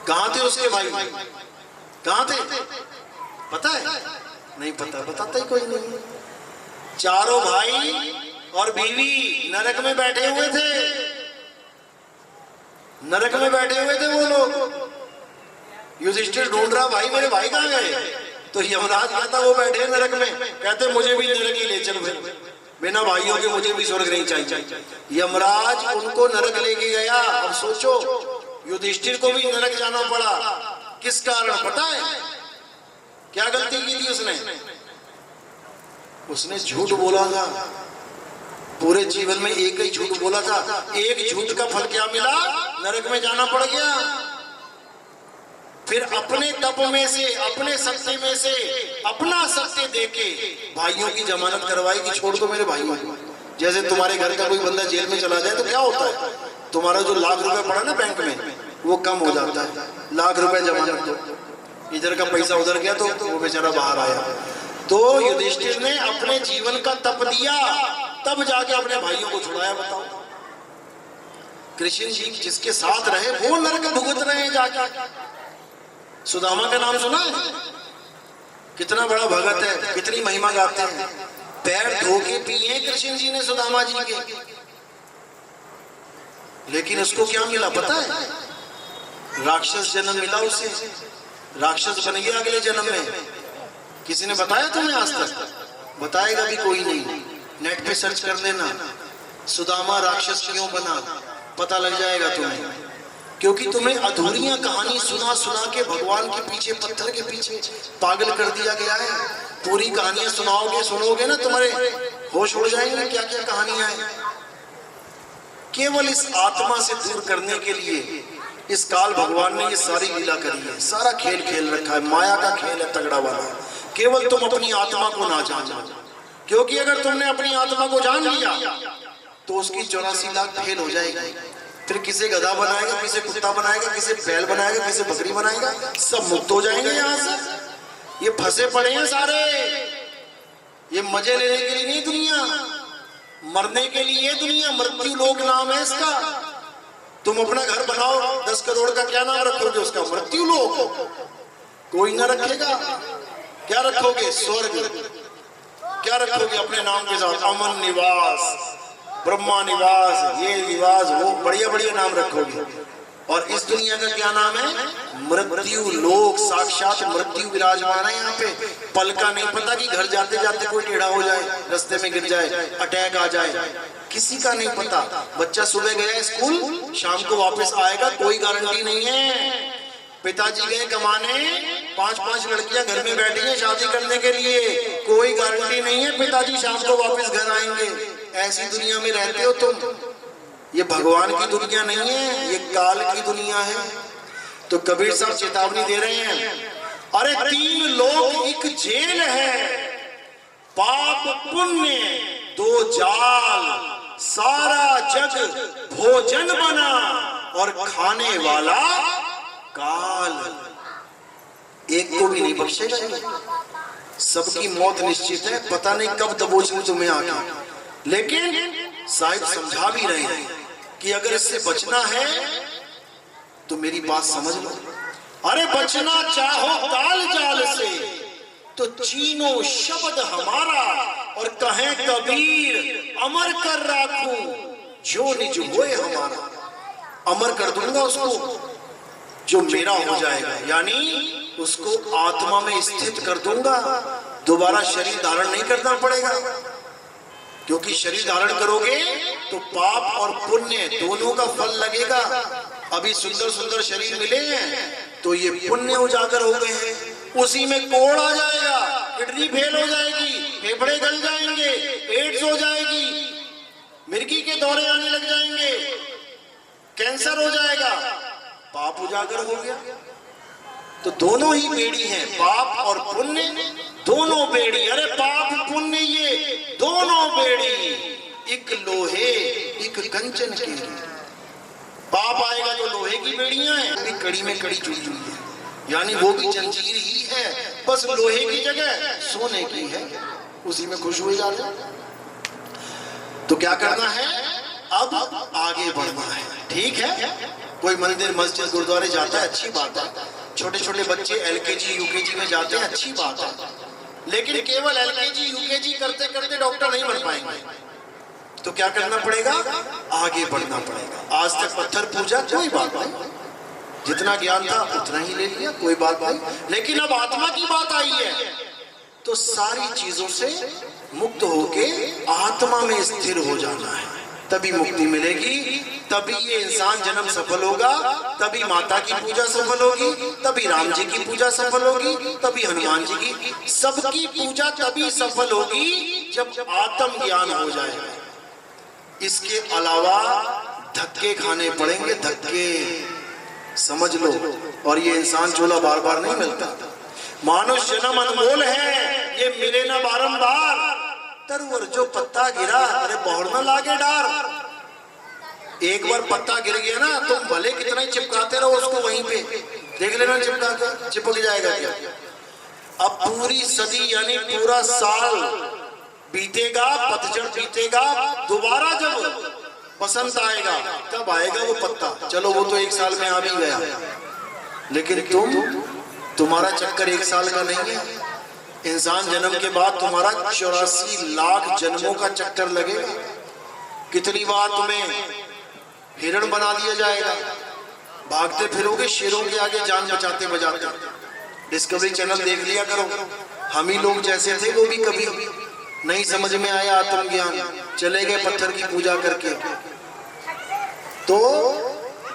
कहां थे उसके भाई? कहां थे पता है? नहीं पता, बताता ही कोई नहीं। चारों भाई और बीवी नरक में बैठे हुए थे, नरक में बैठे हुए थे वो लोग। युधिष्ठिर ढूंढ रहा, भाई मेरे भाई कहां गए? तो यमराज कहता वो बैठे नरक में, कहते मुझे भी नरक ही ले चल, बिना भाइयों के मुझे भी स्वर्ग नहीं चाहिए। यमराज उनको नरक लेके गया। अब सोचो, युधिष्ठिर को भी नरक जाना पड़ा, किस कारण पता है? क्या गलती की थी उसने? उसने झूठ बोला था। पूरे जीवन में एक ही झूठ बोला था। एक झूठ का फल क्या मिला? नरक में जाना पड़ गया। फिर अपने तप में से, अपने सत्य में से अपना सत्य देके भाइयों की जमानत करवाई कि छोड़ दो मेरे भाई। जैसे तुम्हारे घर का कोई बंदा जेल में चला जाए तो क्या होता है? तुम्हारा जो लाख रुपए पड़ा ना बैंक में, वो कम हो जाता है। लाख रुपए जमानत दो, इधर का पैसा उधर गया तो वो बेचारा बाहर आया। तो युधिष्ठिर ने अपने जीवन का तप दिया, तब जाके अपने भाइयों को छुड़ाया। बताओ, कृष्ण जी जिसके साथ रहे वो नरक भुगत रहे हैं जाके। सुदामा का नाम सुना है? कितना बड़ा भगत है, कितनी महिमा गाते हैं। पैर धो के पिए कृष्ण जी ने सुदामा जी के, लेकिन उसको क्या मिला पता है? राक्षस जन्म मिला उसे। राक्षस बन गया अगले जन्म में। किसी ने बताया तुम्हें आज तक? बताएगा भी कोई नहीं। नेट पे सर्च कर लेना, सुदामा राक्षस क्यों बना, पता लग जाएगा तुम्हें। क्योंकि तुम्हें अधूरियां कहानी सुना सुना के भगवान के पीछे, पत्थर के पीछे पागल कर दिया गया है। पूरी कहानियां सुनाओगे, सुनोगे ना, तुम्हारे होश उड़ जाएंगे क्या क्या कहानियां हैं। केवल इस आत्मा से दूर करने के लिए इस काल भगवान ने ये सारी लीला करी है। सारा खेल खेल रखा है, माया का खेल है तगड़ा वाला। केवल तुम अपनी आत्मा को ना जानो, क्योंकि अगर तुमने अपनी आत्मा को जान लिया तो उसकी 84 लाख फेल हो जाएगी। फिर किसे गधा बनाएगा, किसे कुत्ता बनाएगा, किसे बैल बनाएगा, किसे बकरी बनाएगा, सब मुक्त हो जाएंगे यहाँ से। ये फंसे पड़े हैं सारे। ये मजे लेने के लिए नहीं दुनिया, मरने के लिए दुनिया। मृत्यु लोक नाम है इसका। तुम अपना घर बनाओ 10 करोड़ का, क्या नाम रखोगे उसका? मृत्यु लोक। कोई ना रखेगा। क्या रखोगे? स्वर्ग। क्या रखोगे अपने नाम के साथ? अमन निवास, ब्रह्मा निवास, ये निवास, वो बढ़िया बढ़िया नाम रखोगे। और इस दुनिया का क्या नाम है? मृत्यु लोक। साक्षात मृत्यु विराजमान है यहाँ पे। पल का नहीं पता कि घर जाते जाते कोई टेढ़ा हो जाए, रास्ते में गिर जाए, अटैक आ जाए, किसी का नहीं पता। बच्चा सुबह गया स्कूल, शाम को वापस आएगा, कोई गारंटी नहीं है। पिताजी गए कमाने, 5-5 लड़कियां घर में बैठी हैं शादी करने के लिए, कोई गारंटी नहीं है पिताजी शाम को वापस घर आएंगे। ऐसी दुनिया में रहते हो तुम। ये भगवान की दुनिया नहीं है, ये काल की दुनिया है। तो कबीर साहब चेतावनी दे रहे हैं, अरे 3 लोक एक जेल है, पाप पुण्य 2 जाल, सारा जग भोजन बना और खाने वाला काल। एक को भी नहीं बख्शेगा। सबकी मौत निश्चित है, पता नहीं कब दबोच में तुम्हें आके। लेकिन साहिब समझा भी रहे हैं कि अगर इससे बचना है तो मेरी बात समझ लो। अरे बचना चाहो काल जाल से तो चीनो शब्द हमारा, और कहें कबीर अमर कर राखूं जो निज होए हमारा। अमर कर दूंगा उसको जो मेरा हो जाएगा, यानी उसको आत्मा में स्थित कर दूंगा। दोबारा शरीर धारण नहीं करना पड़ेगा, क्योंकि शरीर धारण करोगे तो पाप और पुण्य दोनों का फल लगेगा। अभी सुंदर सुंदर शरीर मिले हैं तो ये पुण्य उजागर हो गए हैं। उसी में कोढ़ आ जाएगा, किडनी फेल हो जाएगी, फेफड़े गल जाएंगे, एड्स हो जाएगी, मिर्गी के दौरे आने लग जाएंगे, कैंसर हो जाएगा, पाप उजागर हो गया। तो दोनों ही बेड़ी हैं, पाप और पुण्य दोनों बेड़ी, अरे पाप पुण्य ये दोनों बेड़ी, एक लोहे एक कंचन की। पाप आएगा तो लोहे की बेड़ियां हैं, अभी कड़ी में कड़ी जुड़ी हुई है, यानी वो भी जंजीर ही है, बस लोहे की जगह सोने की है, उसी में खुश हुए जाते। तो क्या करना है, अब आगे बढ़ना है। ठीक है, कोई मंदिर मस्जिद गुरुद्वारे जाता है, अच्छी बात है। छोटे छोटे बच्चे एलकेजी यूकेजी में जाते हैं, अच्छी बात है। लेकिन केवल एलकेजी यूकेजी करते करते डॉक्टर नहीं बन पाएंगे, तो क्या करना पड़ेगा, आगे बढ़ना पड़ेगा। आज तक पत्थर पूजा, कोई बात नहीं, जितना ज्ञान था उतना ही ले लिया, कोई बात नहीं। लेकिन अब आत्मा की बात आई है, तो सारी चीजों से मुक्त होके आत्मा में स्थिर हो जाना है, तभी मुक्ति मिलेगी, तभी ये इंसान जन्म सफल होगा, तभी माता की पूजा सफल होगी, तभी राम जी की पूजा सफल होगी, तभी हनुमान जी की, सबकी पूजा तभी सफल होगी जब आत्म ज्ञान हो जाएगा। इसके अलावा धक्के खाने पड़ेंगे, धक्के, समझ लो। और ये इंसान चोला बार बार नहीं मिलता, मानुष्य जन्म अनमोल है, ये मिले ना बारंबार। तरवर जो पत्ता गिरा, अरे बहुर न लागे डार। एक बार पत्ता गिर गया ना, तुम भले कितना ही चिपकाते रहो उसको, वहीं पे देख लेना चिपका कर चिपक जाएगा क्या। अब पूरी सदी यानी पूरा साल बीतेगा, पतझड़ बीतेगा, दोबारा जब बसंत आएगा तब आएगा वो पत्ता। चलो वो तो एक साल में आ भी गया, लेकिन तुम्हारा चक्कर एक साल का नहीं है। इंसान जन्म के बाद तुम्हारा 84 लाख जन्मों का चक्कर लगेगा। कितनी बार तुम्हें हिरण बना दिया जाएगा, भागते फिरोगे शेरों के आगे जान बचाते बजाते। डिस्कवरी चैनल देख लिया करो, हम ही लोग जैसे थे वो भी कभी नहीं समझ में आया आत्मज्ञान, चले गए पत्थर की पूजा करके, तो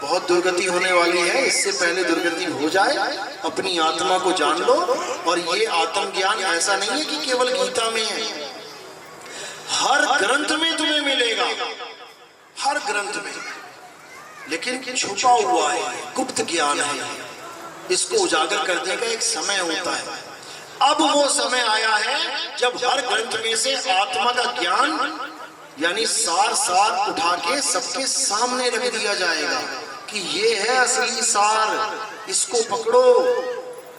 बहुत दुर्गति होने वाली है। इससे पहले दुर्गति हो जाए, अपनी आत्मा को जान लो। और ये आत्मज्ञान ऐसा नहीं है कि केवल गीता में है, हर ग्रंथ में तुम्हें मिलेगा, हर ग्रंथ में, लेकिन छुपा हुआ है, गुप्त ज्ञान है, इसको उजागर करने का एक समय होता है। अब वो समय आया है जब हर ग्रंथ में से आत्मा का ज्ञान यानी सार सार उठा के सबके सामने रख दिया जाएगा कि ये है असली सार, इसको पकड़ो,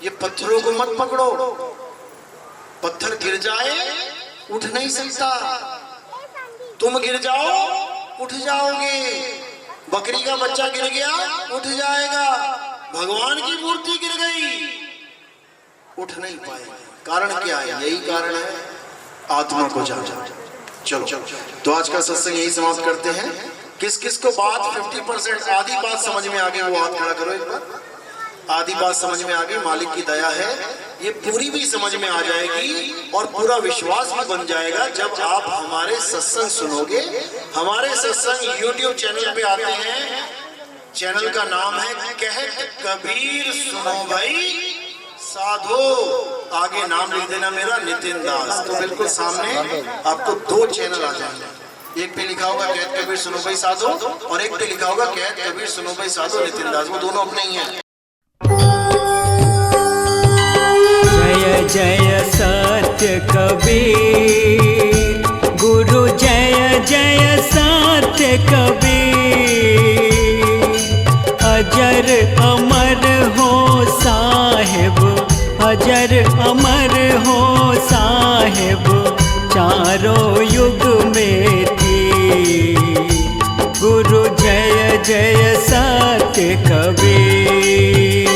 ये पत्थरों को मत पकड़ो। पत्थर गिर जाए उठ नहीं सकता, तुम गिर जाओ उठ जाओगे, बकरी का बच्चा गिर गया उठ जाएगा, भगवान की मूर्ति गिर गई उठ नहीं पाएगी। कारण क्या है, यही कारण है आत्मा को जाना। चलो तो आज का सत्संग यही समाप्त करते हैं। किस किस को बात 50% आधी बात समझ में आ गई वो हाथ खड़ा करो एक बार। आधी बात समझ में आ गई, मालिक की दया है, ये पूरी भी समझ में आ जाएगी और पूरा विश्वास भी बन जाएगा जब आप हमारे सत्संग सुनोगे। हमारे सत्संग YouTube चैनल पे आते हैं, चैनल का नाम है कहत कबीर सुनो भाई साधो, आगे नाम लिख देना मेरा नितिन दास। तो बिल्कुल सामने आपको 2 चैनल आ जाएंगे, एक पे लिखा होगा कहत कबीर सुनो भाई साधो और एक पे लिखा होगा कहत कबीर सुनो भाई साधो नितिन दास, वो दोनों अपने ही हैं। जय जय सत्य कबीर गुरु, जय जय सत्य कबीर, अजर अमर हो साहिब, अजर अमर हो साहिब, चारों युग में थी। गुरु जय जय सत्य कबीर,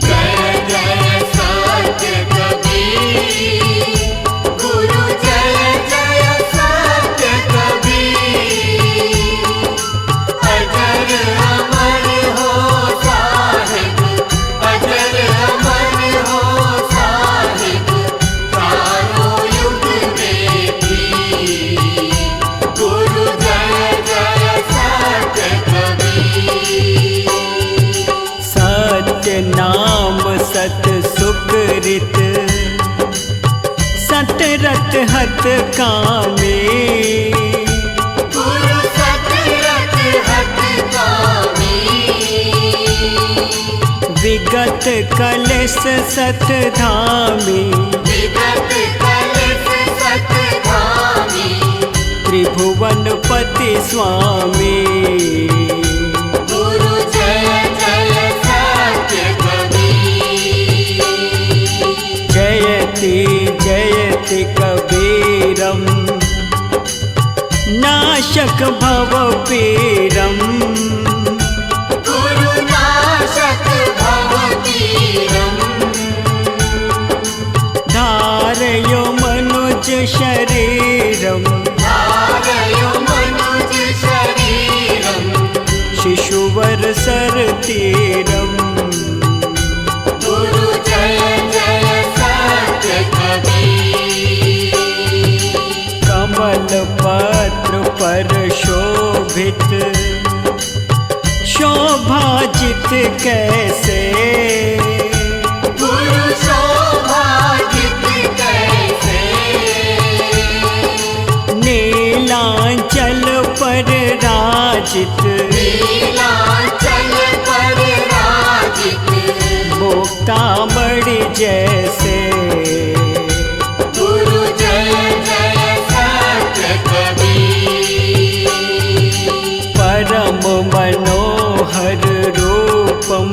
जय जय सत्य कबीर, गुरु जय जय सत्य कबीर, अजर अमर हो साहिब, अजर अमर हो साहिब, चारों युग में भी। गुरु जय जय सत्य कबीर, सत्य नाम सत सुकृत, सत रत हत कामे, गुरु सत रत हत कामी, विगत कलेश सतधामी विगत कलेश सतधामी त्रिभुवनपति स्वामी गुरु जय जय सत्य कबीर जयति जयति कबीरम नाशक भवपीरम गुरु नाशक भवपीरम धारयो मनुज शरीरम धारयो मनुज शरीरम शिशुवर सरतीरम गुरु जय जय सत्य कबीर कमल पत्र पर शोभित शोभाजित कैसे गुरु शोभाजित कैसे नीलांचल पर राजित नीलांचल पर राजित मुक्तामणि जैसे गुरु जय जय सत्य कबीर परम मनोहर रूपम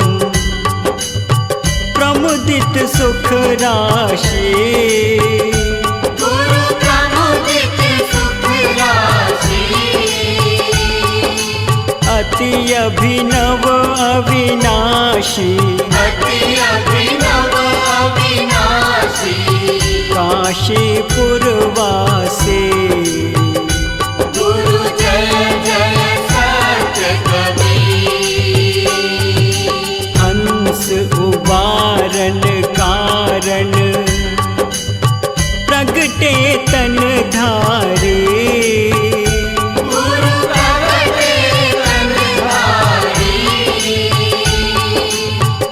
प्रमुदित सुख राशि गुरु प्रमुदित सुख राशि अति अभिनव अविनाशी अति अभिनव अविनाशी काशीपुरवासी गुरु जय जय सत्य कबीर हंस उबारन कारण प्रगटे तन धारी गुरु प्रगटे तनधारी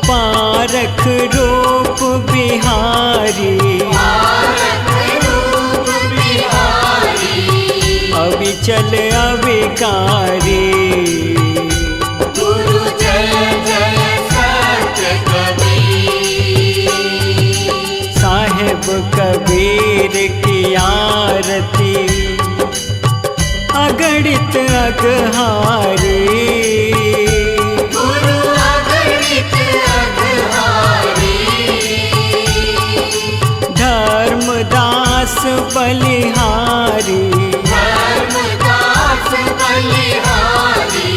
पारख रूप बिहारी पारख रूप बिहारी अविचल अविकारी गुरु जय जय सत्य कबीर साहेब कबीर की आरती अगणित अगहारी गुरु अगणित अगहारी धर्मदास बलिहारी धर्मदास बलिहारी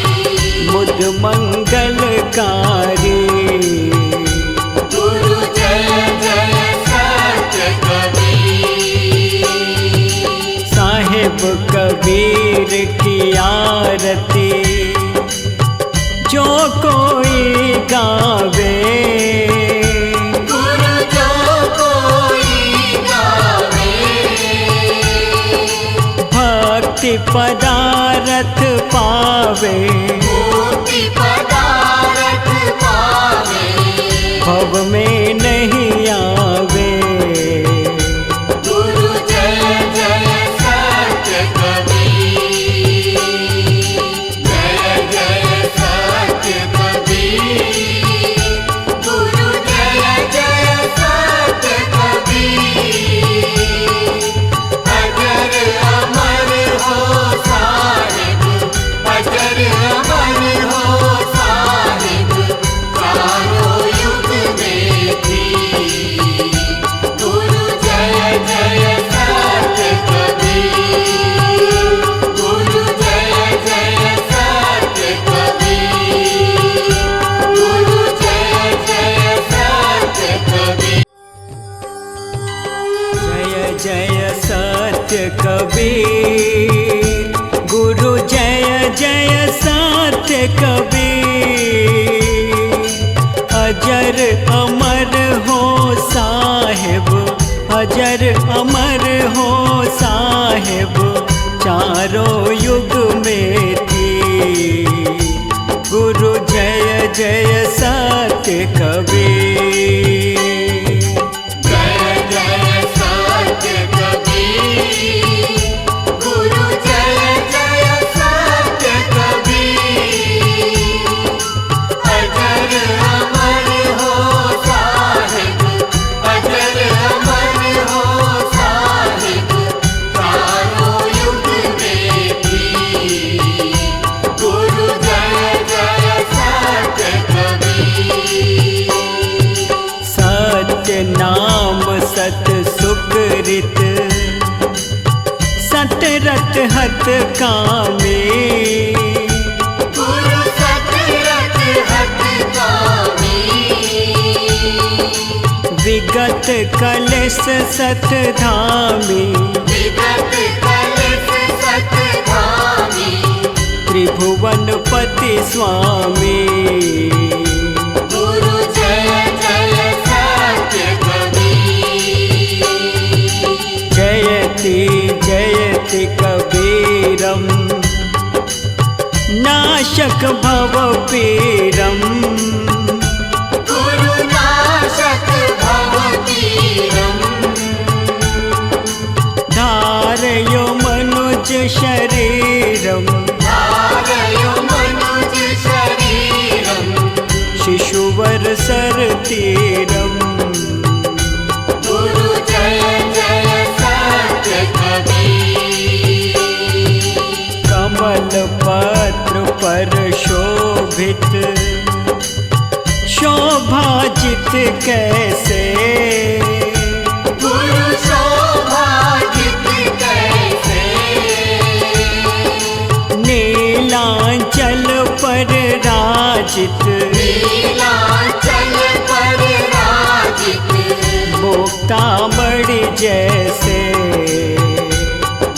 मुद मंगलकारी गुरु जय जय सत्य कबीर साहेब कबीर की आरती जो कोई गावे गुरु जो कोई गावे भक्ति पदारथ पावे मुक्ति पदारथ पावे भव में नहीं आवे गुरु जय जय सत्य कबीर जय जय सत्य कबीर गुरु जय जय सत्य कबीर अजर अमर हो साहिब अजर अमर हो साहिब चारों युग में थी गुरु जय जय सत्य कबीर गुरु जय जय सत्य कबीर गुरु जय जय सत्य कबीर जय जय सत्य कबीर गुरु जय जय सत्य कबीर अजर अमर हो साहेब अजर अमर हो साहेब चारों युग में थी गुरु जय जय सत्य कबीर जय जय सत्य कबीर गुरु जय जय सत्य कबीर अजर अमर सुकृत सतरथ हत कामे गुरु सतरथ हत कामे विगत कलश सत धामी विगत कलश सत धामी त्रिभुवन पति स्वामी गुरु जय जय सत्य कबीर जयति जयति कबीरम नाशक भव पीरम गुरु नाशक भव पीरम धारयो मनुज शरीरम धारयो मनुज शरीरम शिशुवर सरतीरम गुरु जय जय सत्य कबीर कमल पत्र पर शोभित शोभाजित कैसे गुरु शोभाजित कैसे नीलांचल पर राजित नीलांचल पर राजित मुक्तामणि जैसे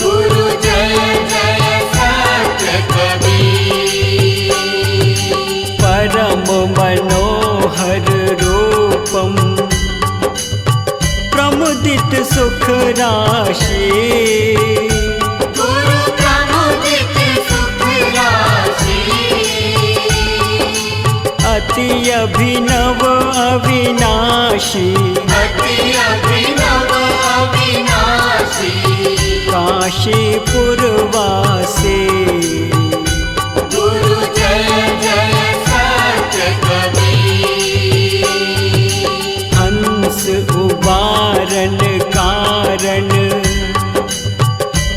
गुरु जय जय सत्य कबीर परम मनोहर रूपम प्रमुदित सुख राशि गुरु प्रमुदित सुख राशि अति अभिनव अविनाशी अति अभिनव अविनाशी काशीपुर वासी गुरु जय जय सत्य कबीर हंस उबारन कारण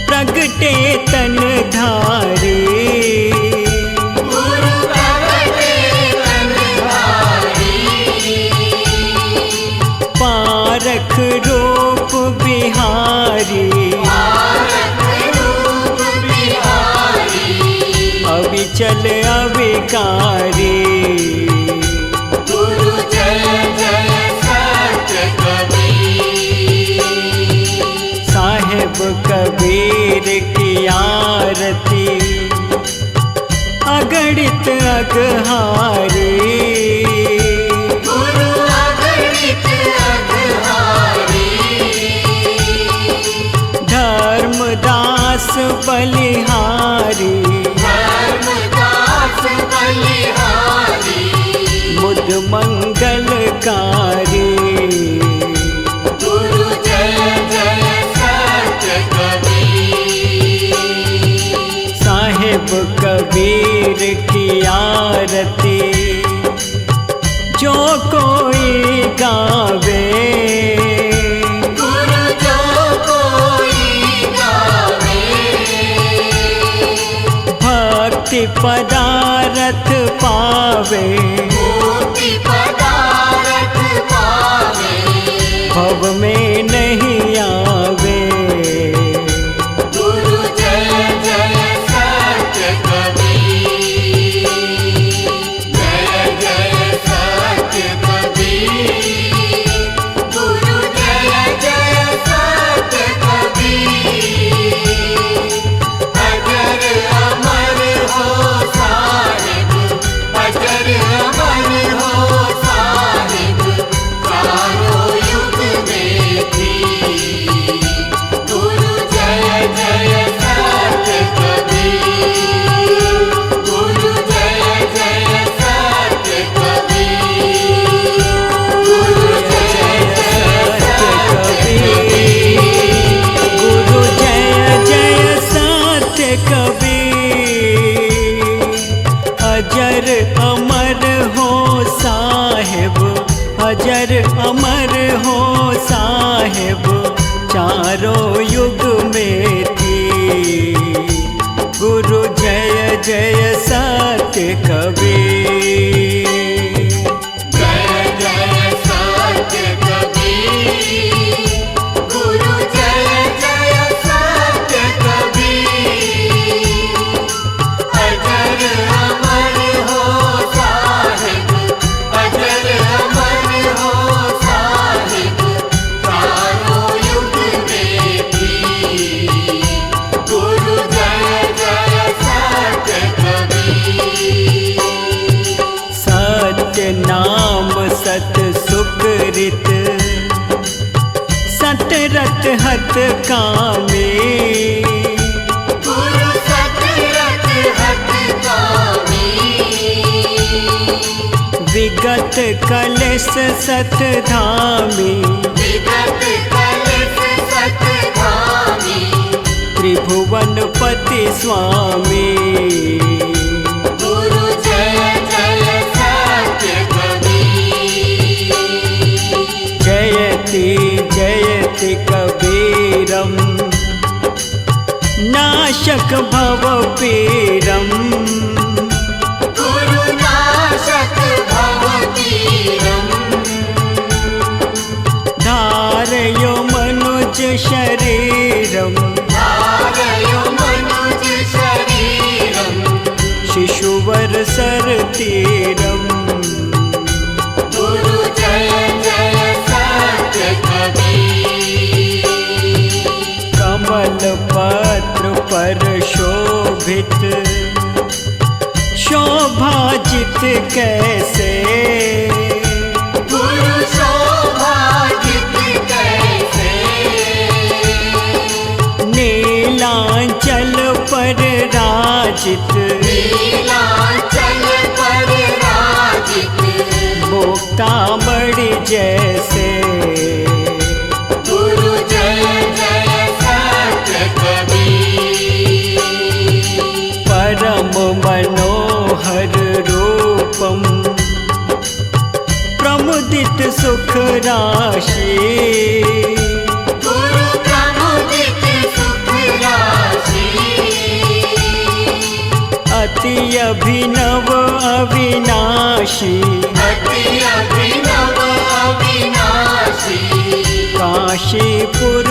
प्रगटे तन धारी गुरु प्रगटे तनधारी पारख रूप बिहारी पारख रूप बिहारी अविचल अविकारी गुरु जय जय सत्य कबीर साहेब कबीर की आरती अगणित अगहारी गुरु अगणित अगहारी धर्मदास बलिहारी धर्मदास बलिहारी मुद मंगलकारी गुरु जय जय सत्य कबीर साहेब कबीर की आरती जो कोई गावे गुरु जो कोई गावे भक्ति पदारथ पावे मुक्ति पदारथ पावे भव में नहीं आवे गुरु जय जय सत्य कबीर जय जय सत्य कबीर गुरु जय जय सत्य कबीर अजर अमर हो साहिब अजर अमर हो साहिब चारों युग में थी गुरु जय जय सत्य कबीर गुरु जय जय सत्य कबीर गुरु जय जय गुरु जय जय सत्य कबीर अजर अमर हो साहिब अजर अमर हो साहिब चारों युग में थी गुरु जय जय सत्य कबीर जय जय सत्य कबीर गुरु जय मुदित सतरथ हत कामे गुरु सतरथ हत कामी विगत कलश सतधामी विगत कलश सतधामी त्रिभुवनपति स्वामी गुरु जय जय सत्य कबीर जयति जयति कबीरम नाशक भवपीरम गुरु नाशक भवपीरम धारयो मनुज शरीरम धारयो मनुज शरीरम शिशुवर सरतीरम गुरु जय जय सत्य कबीर कमल पत्र पर शोभित शोभाजित कैसे गुरु शोभाजित कैसे नीलांचल पर राजित नीलांचल पर राजित बोकामणि जैसे गुरु जय जय सत्य कबीर परम मनोहर रूपम प्रमुदित सुख राशि गुरु प्रमुदित सुख राशि अति अभिनव अविनाशी अति अभिनव अविनाशी काशीपुरवासी